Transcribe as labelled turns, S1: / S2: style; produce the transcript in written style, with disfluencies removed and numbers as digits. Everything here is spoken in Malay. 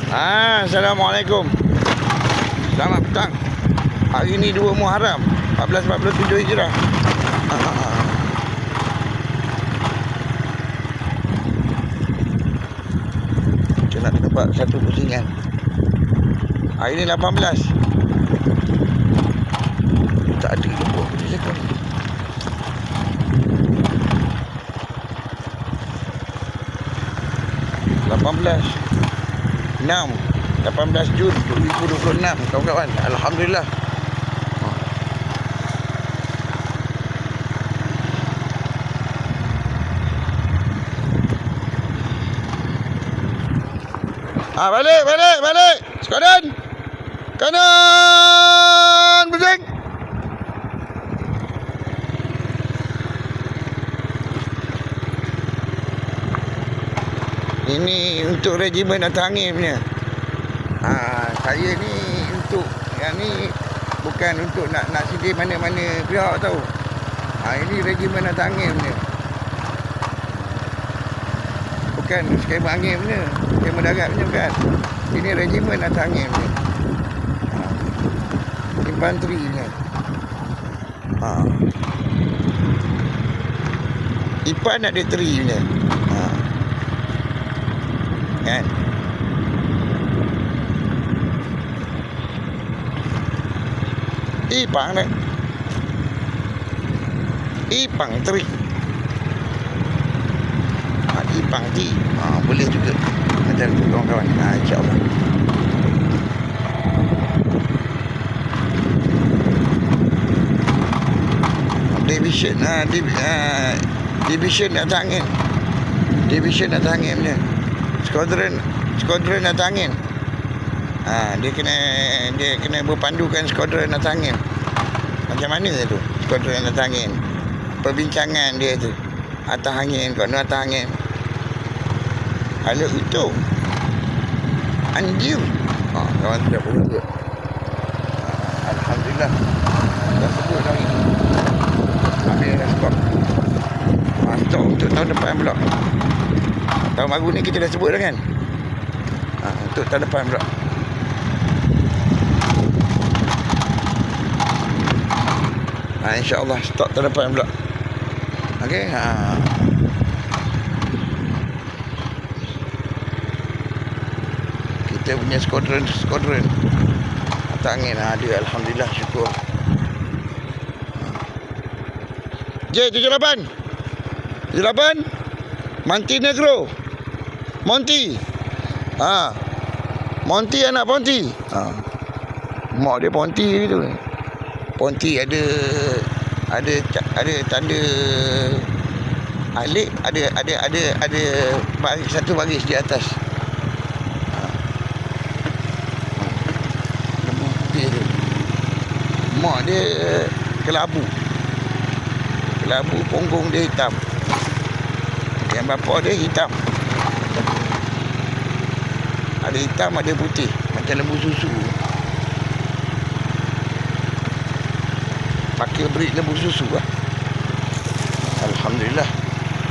S1: Assalamualaikum. Selamat petang. Hari ni 2 Muharram 1447 Hijrah. Kita nak nampak satu pusingan. Hari ni 18. Tak ada lembut di situ. Enam 18 Jun 2026 kawan-kawan. Alhamdulillah. Balik. Skuadron. Kanan pusing. Ini untuk regimen atas angin punya. Saya ni untuk yang ni bukan untuk nak sindir mana-mana pihak tau. Ini regimen atas angin punya. Bukan skema angin punya, skema darat punya bukan. Ini regimen atas angin punya. Infanteri punya. Ipan ada teri punya. Kan? Ipang ni. Ipang teri. Ipang ti. Boleh juga. Macam tu kawan-kawan. InsyaAllah. Division. Division atas angin. Division atas angin punya. Skuadron atas angin. Dia kena berpandukan skuadron atas angin. Macam mana tu skuadron atas angin? Perbincangan dia tu atas angin, skuadron atas angin. Halo itu anjir. Kawan sudah berhubung. Alhamdulillah. Dah sebut hari ni. Ambil dah stok. Stok untuk tahun depan pula. Tahun baru ni kita dah sebut dah kan. Untuk tahun depan pula. InsyaAllah stok tahun depan pula. Okey. Kita punya skuadron atas angin ada. Alhamdulillah, syukur. J78 Montenegro. Monty. Monty anak Ponti. Mak dia Ponti tu. Ponti ada tanda alik, ada baris, satu baris di atas. Mak dia kelabu. Kelabu, punggung dia hitam. Yang bapa dia hitam. Ada hitam, ada putih. Macam lembu susu. Pakai breed lembu susu lah. Alhamdulillah.